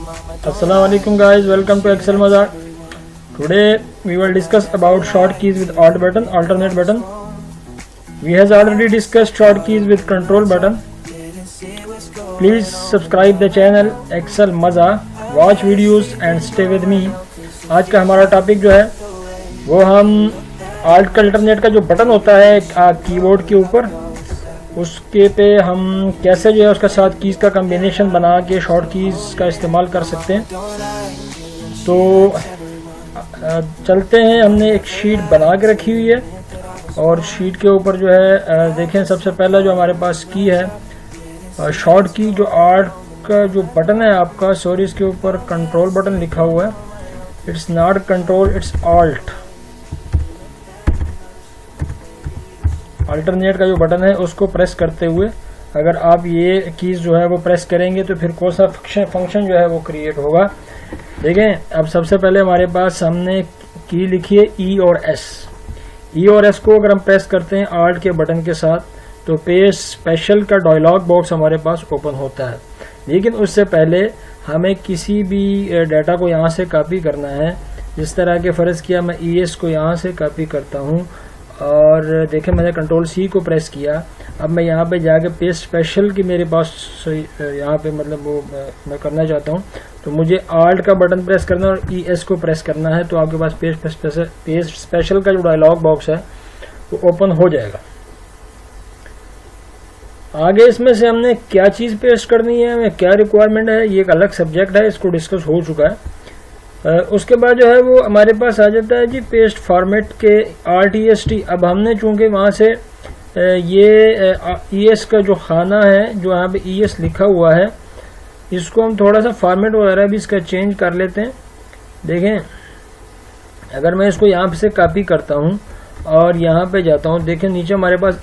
Assalamu alaikum guys, welcome to Excel Mazak. Today we will discuss about short keys with alt button, alternate button. We has already discussed short keys with control button. Please subscribe the channel Excel Mazak, watch videos and stay with me. आज का हमारा topic जो है वो हम alt का alternate का जो बटन होता है कीबोर्ड के ऊपर, उसके पे हम कैसे जो है उसका साथ कीज़ का कम्बिनेशन बना के शॉर्ट कीज़ का इस्तेमाल कर सकते हैं। तो चलते हैं, हमने एक शीट बना के रखी हुई है और शीट के ऊपर जो है देखें, सबसे पहला जो हमारे पास की है शॉर्ट की, जो आर्ट का जो बटन है आपका, सॉरी इसके ऊपर कंट्रोल बटन लिखा हुआ है, it's not control it's alt. Alternate का जो बटन है उसको प्रेस करते हुए अगर आप ये कीज़ जो है वो प्रेस करेंगे तो फिर कौन सा फंक्शन जो है वो क्रिएट होगा। देखें, अब सबसे पहले हमारे पास हमने की लिखी है ई और एस। ई और एस को अगर हम प्रेस करते हैं आल्ट के बटन के साथ तो पेज स्पेशल का डायलॉग बॉक्स हमारे पास ओपन होता है। लेकिन उससे पहले हमें किसी भी डाटा को यहाँ से कॉपी करना है। जिस तरह के फ़र्ज़ किया मैं ई एस को यहाँ से कॉपी करता हूँ और देखें मैंने कंट्रोल सी को प्रेस किया। अब मैं यहाँ पे जाके पेज स्पेशल की मेरे पास यहाँ पे मतलब वो मैं करना चाहता हूँ, तो मुझे आल्ट का बटन प्रेस करना है और ई एस को प्रेस करना है, तो आपके पास पेज स्पेशल का जो डायलॉग बॉक्स है वो ओपन हो जाएगा। आगे इसमें से हमने क्या चीज़ पेस्ट करनी है, हमें क्या रिक्वायरमेंट है, ये एक अलग सब्जेक्ट है, इसको डिस्कस हो चुका है। उसके बाद जो है वो हमारे पास आ जाता है जी पेस्ट फॉर्मेट के RTST। अब हमने चूंकि वहाँ से ये ES का जो खाना है जो यहाँ पे ES लिखा हुआ है, इसको हम थोड़ा सा फॉर्मेट वगैरह भी इसका चेंज कर लेते हैं। देखें, अगर मैं इसको यहाँ से कॉपी करता हूँ और यहाँ पे जाता हूँ, देखें नीचे हमारे पास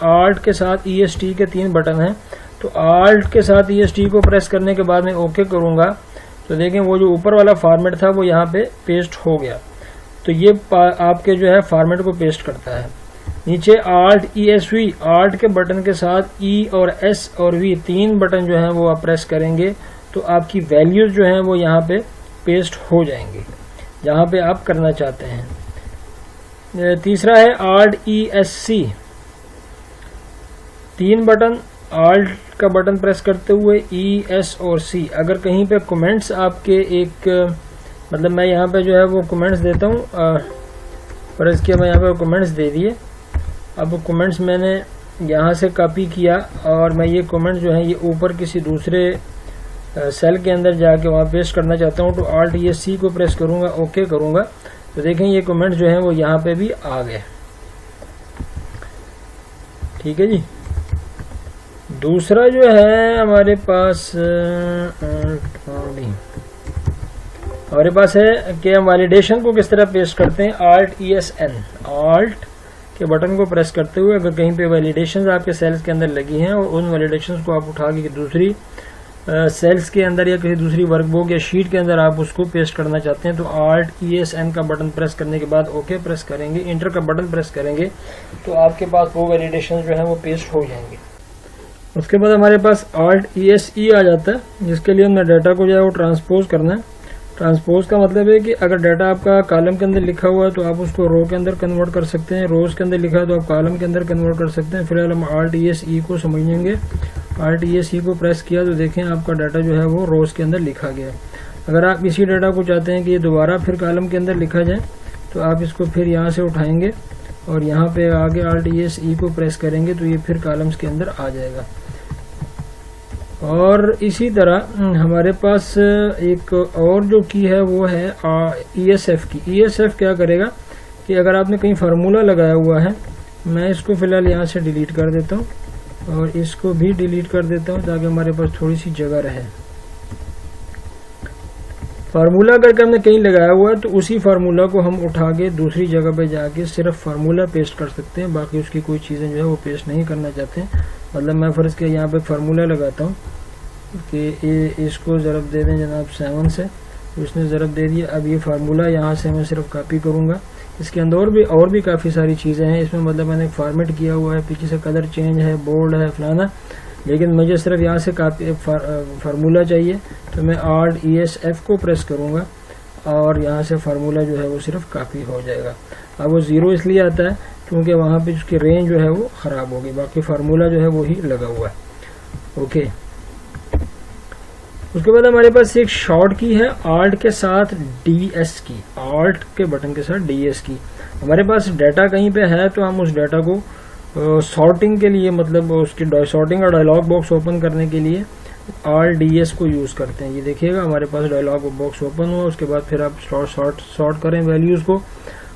आल्ट के साथ EST के 3 बटन हैं। तो आल्ट के साथ EST को प्रेस करने के बाद मैं ओके करूँगा तो देखें वो जो ऊपर वाला फॉर्मेट था वो यहाँ पे पेस्ट हो गया। तो ये आपके जो है फॉर्मेट को पेस्ट करता है। नीचे आल्ट ESV, आल्ट के बटन के साथ E और S और V 3 बटन जो हैं वो आप प्रेस करेंगे तो आपकी वैल्यूज जो हैं वो यहाँ पे पेस्ट हो जाएंगी जहाँ पे आप करना चाहते हैं। तीसरा है आल्ट ESC, 3 बटन आल्ट का बटन प्रेस करते हुए E, S और C। अगर कहीं पे कमेंट्स आपके एक मतलब मैं यहाँ पे जो है वो कमेंट्स देता हूँ, प्रेस किया, मैं यहाँ पे कमेंट्स दे दिए। अब कमेंट्स मैंने यहाँ से कॉपी किया और मैं ये कमेंट्स जो है ये ऊपर किसी दूसरे सेल के अंदर जाके वहाँ पेस्ट करना चाहता हूँ, तो आल्ट ESC को प्रेस करूँगा, ओके करूँगा, तो देखें ये कमेंट्स जो हैं वो यहाँ पे भी आ गए। ठीक है जी। दूसरा जो है हमारे पास है कि हम वैलिडेशन को किस तरह पेस्ट करते हैं। आल्ट ESN, आल्ट के बटन को प्रेस करते हुए अगर कहीं पे वैलिडेशंस आपके सेल्स के अंदर लगी हैं और उन वैलिडेशंस को आप उठा के दूसरी सेल्स के अंदर या किसी दूसरी वर्कबुक या शीट के अंदर आप उसको पेस्ट करना चाहते हैं, तो आल्ट ESN का बटन प्रेस करने के बाद ओके प्रेस करेंगे, इंटर का बटन प्रेस करेंगे तो आपके पास वो वैलिडेशन जो है वो पेस्ट हो जाएंगे। उसके बाद हमारे पास आल्ट ESE आ जाता है, जिसके लिए हमने डाटा को जो है वो ट्रांसपोज करना है। ट्रांसपोज का मतलब है कि अगर डाटा आपका कॉलम के अंदर लिखा हुआ है तो आप उसको रो के अंदर कन्वर्ट कर सकते हैं, रोज के अंदर लिखा है तो आप कॉलम के अंदर कन्वर्ट कर सकते हैं। फिलहाल हम आल्ट ESE को समझेंगे। आल्ट ESE को प्रेस किया तो देखें आपका डाटा जो है वो रोज के अंदर लिखा गया। अगर आप इसी डाटा को चाहते हैं कि ये दोबारा फिर कॉलम के अंदर लिखा जाए तो आप इसको फिर यहाँ से उठाएंगे और यहाँ पे आगे आल्ट ESE को प्रेस करेंगे तो ये फिर कॉलम्स के अंदर आ जाएगा। और इसी तरह हमारे पास एक और जो की है वो है ESF की। ESF क्या करेगा कि अगर आपने कहीं फार्मूला लगाया हुआ है, मैं इसको फिलहाल यहाँ से डिलीट कर देता हूँ और इसको भी डिलीट कर देता हूँ ताकि हमारे पास थोड़ी सी जगह रहे। फार्मूला अगर हमने कहीं लगाया हुआ है तो उसी फार्मूला को हम उठा के दूसरी जगह पे जाके सिर्फ फार्मूला पेस्ट कर सकते हैं, बाकी उसकी कोई चीज़ें जो है वो पेस्ट नहीं करना चाहते हैं। मतलब मैं फ़र्ज़ किया यहाँ पे फार्मूला लगाता हूँ कि इसको ज़रब दे दें जनाब 7 से, तो इसने ज़रब दे दिया। अब ये फार्मूला यहाँ से मैं सिर्फ कॉपी करूँगा। इसके अंदर और भी काफ़ी सारी चीज़ें हैं इसमें, मतलब मैंने फॉर्मेट किया हुआ है, पीछे से कलर चेंज है, बोल्ड है, फलाना। लेकिन मुझे सिर्फ यहाँ से काफ़ी फार्मूला चाहिए, तो मैं Alt ES F को प्रेस करूँगा और यहाँ से फार्मूला जो है वो सिर्फ काफ़ी हो जाएगा। अब वो 0 इसलिए आता है क्योंकि वहाँ पे उसकी रेंज जो है वो ख़राब होगी, बाकी फार्मूला जो है वो ही लगा हुआ है। ओके, उसके बाद हमारे पास एक शॉर्ट की है Alt के साथ DS की, Alt के बटन के साथ DS की। हमारे पास डाटा कहीं पे है तो हम उस डाटा को सॉर्टिंग के लिए, मतलब उसकी सॉर्टिंग और डायलॉग बॉक्स ओपन करने के लिए Alt DS को यूज़ करते हैं। ये देखिएगा हमारे पास डायलॉग बॉक्स ओपन हुआ, उसके बाद फिर आप सॉर्ट करें, वैल्यूज़ को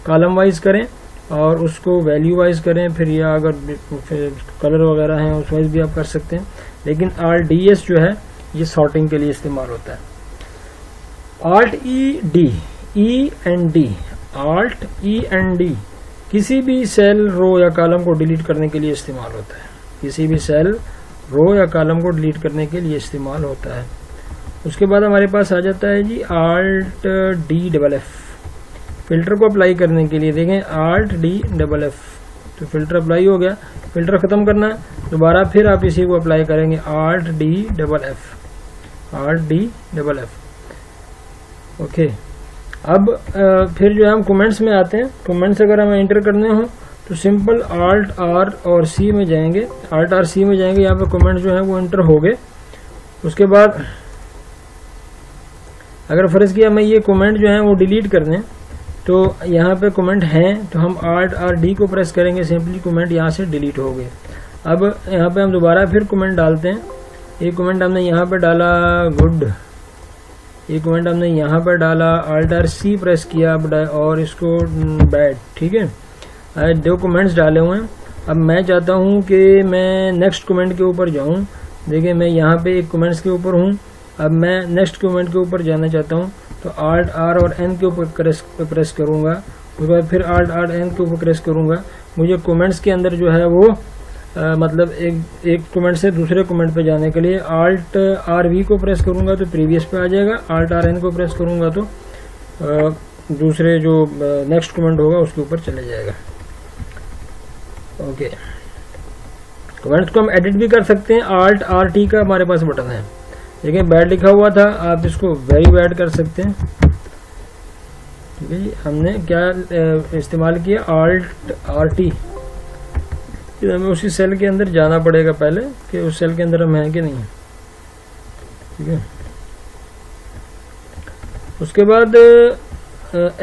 कॉलम वाइज करें और उसको वैल्यू वाइज करें, फिर या अगर कलर वगैरह हैं उस वाइज भी आप कर सकते हैं। लेकिन Alt DS जो है ये सॉर्टिंग के लिए इस्तेमाल होता है। Alt E and D, Alt E and D किसी भी सेल, रो या कॉलम को डिलीट करने के लिए इस्तेमाल होता है। किसी भी सेल, रो या कॉलम को डिलीट करने के लिए इस्तेमाल होता है। उसके बाद हमारे पास आ जाता है जी Alt D F, फिल्टर को अप्लाई करने के लिए। देखें Alt D F, तो फिल्टर अप्लाई हो गया। फिल्टर ख़त्म करना है, दोबारा फिर आप इसी को अप्लाई करेंगे Alt D F। ओके, अब फिर जो है हम कमेंट्स में आते हैं। कमेंट्स अगर हमें एंटर करने हो तो सिंपल Alt R और C में जाएंगे, Alt R C में जाएंगे, यहाँ पे कमेंट्स जो है वो एंटर हो गए। उसके बाद अगर फ़र्ज़ किया मैं ये कमेंट जो है वो डिलीट करने, तो यहाँ पे कमेंट हैं तो हम Alt R D को प्रेस करेंगे, सिंपली कमेंट यहाँ से डिलीट हो गए। अब यहाँ पे हम दोबारा फिर कमेंट डालते हैं। एक कमेंट हमने यहाँ पे डाला गुड, एक कमेंट हमने यहाँ पर डाला, Alt R C प्रेस किया और इसको बैड, ठीक है। दो कमेंट्स डाले हुए हैं। अब मैं चाहता हूँ कि मैं नेक्स्ट कमेंट के ऊपर जाऊँ। देखिए मैं यहाँ पे एक कमेंट्स के ऊपर हूँ, अब मैं नेक्स्ट कमेंट के ऊपर जाना चाहता हूँ, तो Alt R और N के ऊपर प्रेस करूँगा। उसके बाद फिर Alt R N के ऊपर प्रेस करूँगा। मुझे कमेंट्स के अंदर जो है वो मतलब एक कमेंट से दूसरे कमेंट पे जाने के लिए Alt R V को प्रेस करूँगा तो प्रीवियस पे आ जाएगा, Alt R N को प्रेस करूँगा तो दूसरे जो नेक्स्ट कमेंट होगा उसके ऊपर चले जाएगा। ओके, कमेंट्स को हम एडिट भी कर सकते हैं। Alt R T का हमारे पास बटन है। देखिए बैड लिखा हुआ था, आप इसको वेरी बैड कर सकते हैं। ठीक है जी, हमने क्या इस्तेमाल किया, Alt R T। हमें उसी सेल के अंदर जाना पड़ेगा पहले कि उस सेल के अंदर हम हैं कि नहीं। ठीक है, उसके बाद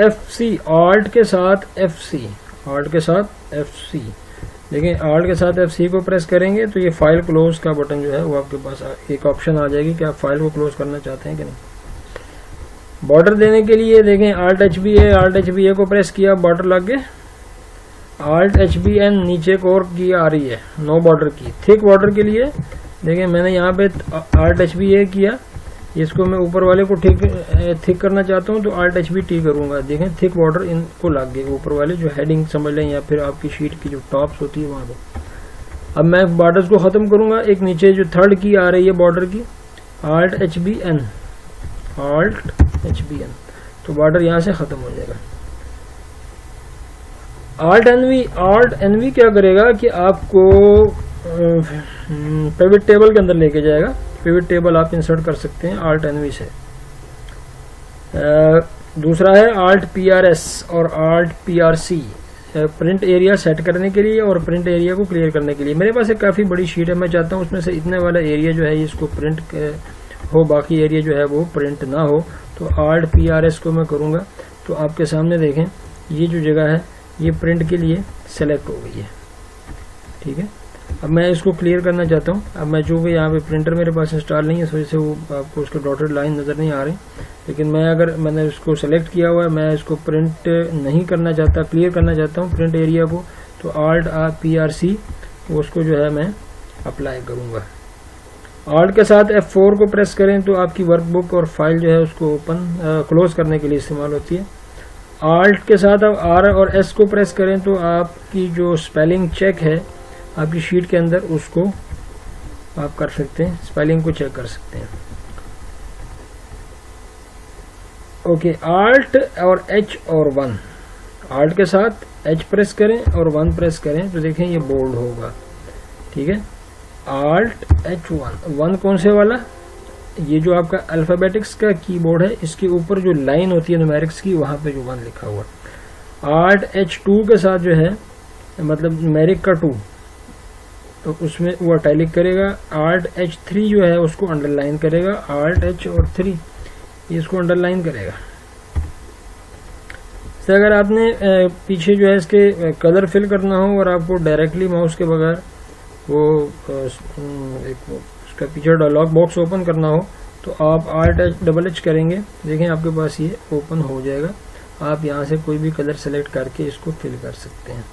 FC, Alt के साथ FC, Alt के साथ FC। देखिए Alt के साथ FC को प्रेस करेंगे तो ये फाइल क्लोज का बटन जो है वो आपके पास एक ऑप्शन आ जाएगी कि आप फाइल को क्लोज करना चाहते हैं कि नहीं। बॉर्डर देने के लिए देखें Alt HBA को प्रेस किया, बॉर्डर लग गए। Alt HBN नीचे एक और की आ रही है, नो बॉर्डर की, थिक बॉर्डर के लिए। देखें मैंने यहाँ पे Alt HBA किया, इसको मैं ऊपर वाले को थिक करना चाहता हूँ तो Alt HBT करूँगा। देखें थिक बॉर्डर इनको लग गए, ऊपर वाले जो हेडिंग समझ लें या फिर आपकी शीट की जो टॉप्स होती है वहाँ पे। अब मैं बॉर्डर्स को ख़त्म करूँगा। एक नीचे जो थर्ड की आ रही है बॉर्डर की, Alt HBN, तो बॉर्डर यहाँ से ख़त्म हो जाएगा। Alt NV क्या करेगा कि आपको पिवट टेबल के अंदर लेके जाएगा। पिवट टेबल आप इंसर्ट कर सकते हैं Alt NV से। दूसरा है Alt PRS और Alt PRC, print area set करने के लिए और प्रिंट एरिया को क्लियर करने के लिए। मेरे पास एक काफ़ी बड़ी शीट है, मैं चाहता हूँ उसमें से इतने वाला एरिया जो है इसको प्रिंट हो, बाकी एरिया जो है वो प्रिंट ना हो, तो Alt PRS को मैं करूँगा। तो आपके सामने देखें ये जो जगह है ये प्रिंट के लिए सेलेक्ट हो गई है। ठीक है, अब मैं इसको क्लियर करना चाहता हूँ। अब मैं चूँकि यहाँ पे प्रिंटर मेरे पास इंस्टॉल नहीं है, इस वजह से वो आपको उसके डॉटेड लाइन नज़र नहीं आ रही। लेकिन मैं अगर मैंने इसको सेलेक्ट किया हुआ है, मैं इसको प्रिंट नहीं करना चाहता, क्लियर करना चाहता हूँ प्रिंट एरिया को, तो Alt PRC उसको जो है मैं अप्लाई करूँगा। Alt के साथ F4 को प्रेस करें तो आपकी वर्कबुक और फाइल जो है उसको क्लोज करने के लिए इस्तेमाल होती है। Alt के साथ अब R और S को प्रेस करें तो आपकी जो स्पेलिंग चेक है आपकी शीट के अंदर, उसको आप कर सकते हैं, स्पेलिंग को चेक कर सकते हैं। ओके, Alt और H और 1, Alt के साथ H प्रेस करें और 1 प्रेस करें तो देखें ये बोल्ड होगा। ठीक है, Alt+H1, 1 कौन से वाला, ये जो आपका अल्फ़ाबेटिक्स का कीबोर्ड है इसके ऊपर जो लाइन होती है न्यूमेरिक्स की, वहाँ पे जो 1 लिखा हुआ। Alt+H2 के साथ जो है मतलब न्यूमेरिक का 2, तो उसमें वो इटैलिक करेगा। Alt+H3 जो है उसको अंडरलाइन करेगा। Alt+H और 3 इसको अंडरलाइन करेगा। तो अगर आपने पीछे जो है इसके कलर फिल करना हो और आपको डायरेक्टली माउस के बगैर वो उसका पीछे डायलॉग बॉक्स ओपन करना हो तो आप Alt+H करेंगे, देखें आपके पास ये ओपन हो जाएगा। आप यहाँ से कोई भी कलर सेलेक्ट करके इसको फिल कर सकते हैं।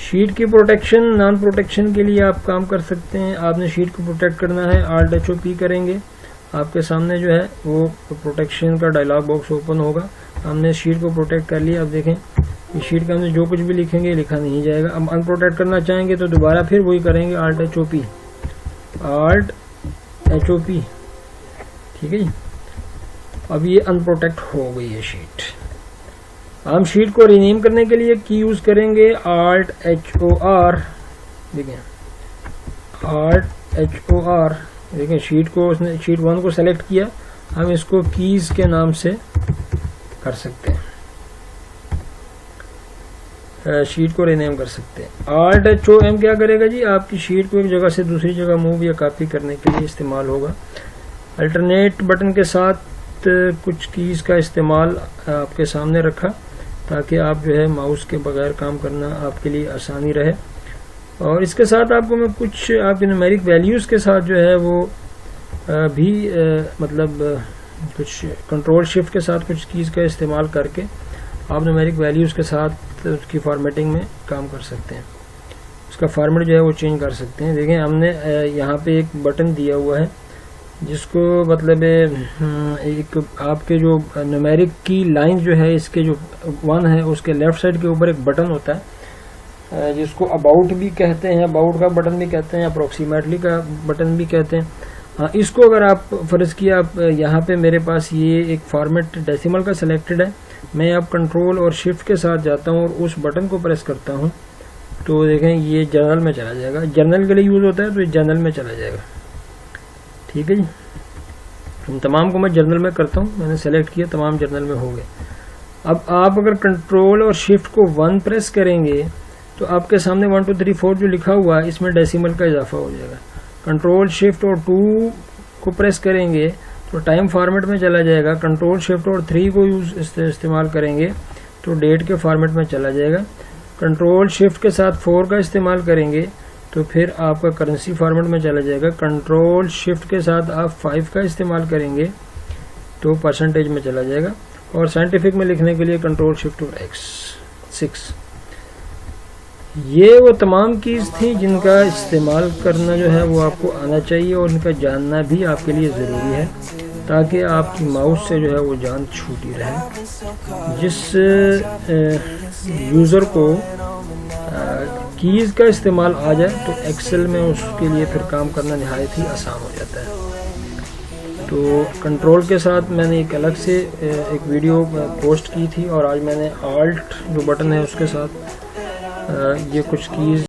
शीट की प्रोटेक्शन, नॉन प्रोटेक्शन के लिए आप काम कर सकते हैं। आपने शीट को प्रोटेक्ट करना है, Alt+HOP करेंगे, आपके सामने जो है वो प्रोटेक्शन का डायलॉग बॉक्स ओपन होगा। हमने शीट को प्रोटेक्ट कर लिया। अब देखें इस शीट के अंदर जो कुछ भी लिखेंगे लिखा नहीं जाएगा। अब अनप्रोटेक्ट करना चाहेंगे तो दोबारा फिर वही करेंगे, Alt+HOP, ठीक है जी। अब ये अनप्रोटेक्ट हो गई है शीट। हम शीट को रीनेम करने के लिए की यूज करेंगे Alt+HOR, देखिए Alt+HOR, देखिए शीट को उसने शीट 1 को सेलेक्ट किया, हम इसको कीज के नाम से कर सकते हैं, शीट को रीनेम कर सकते हैं। Alt+HOM क्या करेगा जी, आपकी शीट को एक जगह से दूसरी जगह मूव या कॉपी करने के लिए इस्तेमाल होगा। अल्टरनेट बटन के साथ कुछ कीज का इस्तेमाल आपके सामने रखा ताकि आप जो है माउस के बगैर काम करना आपके लिए आसानी रहे। और इसके साथ आपको मैं कुछ आपके न्यूमेरिक वैल्यूज़ के साथ जो है वो भी मतलब कुछ कंट्रोल शिफ्ट के साथ कुछ कीज़ का इस्तेमाल करके आप न्यूमेरिक वैल्यूज़ के साथ उसकी फॉर्मेटिंग में काम कर सकते हैं। उसका फॉर्मेट जो है वो चेंज कर सकते हैं। देखें हमने यहाँ पे एक बटन दिया हुआ है जिसको मतलब एक आपके जो न्यूमेरिक की लाइन जो है इसके जो 1 है उसके लेफ्ट साइड के ऊपर एक बटन होता है जिसको अबाउट भी कहते हैं, अबाउट का बटन भी कहते हैं, अप्रोक्सीमेटली का बटन भी कहते हैं। हाँ, इसको अगर आप फ़र्ज़ किया आप यहाँ पे मेरे पास ये एक फॉर्मेट डेसिमल का सिलेक्टेड है, मैं अब कंट्रोल और शिफ्ट के साथ जाता हूँ और उस बटन को प्रेस करता हूँ तो देखें ये जर्नल में चला जाएगा। जर्नल के लिए यूज़ होता है तो ये जर्नल में चला जाएगा, ठीक है जी। इन तमाम को मैं जर्नल में करता हूँ, मैंने सेलेक्ट किया, तमाम जर्नल में हो गए। अब आप अगर कंट्रोल और शिफ्ट को 1 प्रेस करेंगे तो आपके सामने 1 2 3 4 जो लिखा हुआ है इसमें डेसिमल का इजाफा हो जाएगा। कंट्रोल शिफ्ट और 2 को प्रेस करेंगे तो टाइम फॉर्मेट में चला जाएगा। कंट्रोल शिफ्ट और 3 को इस्तेमाल करेंगे तो डेट के फॉर्मेट में चला जाएगा। कंट्रोल शिफ्ट के साथ 4 का इस्तेमाल करेंगे तो फिर आपका करेंसी फॉर्मेट में चला जाएगा। कंट्रोल शिफ्ट के साथ आप 5 का इस्तेमाल करेंगे तो परसेंटेज में चला जाएगा। और साइंटिफिक में लिखने के लिए कंट्रोल शिफ्ट और X6। ये वो तमाम कीज़ थी जिनका इस्तेमाल करना जो है वो आपको आना चाहिए और इनका जानना भी आपके लिए ज़रूरी है ताकि आपकी माउस से जो है वो जान छूटी रहे। जिस यूज़र को कीज़ का इस्तेमाल आ जाए तो एक्सेल में उसके लिए फिर काम करना नहायत ही आसान हो जाता है। तो कंट्रोल के साथ मैंने एक अलग से एक वीडियो पोस्ट की थी और आज मैंने आल्ट जो बटन है उसके साथ ये कुछ कीज़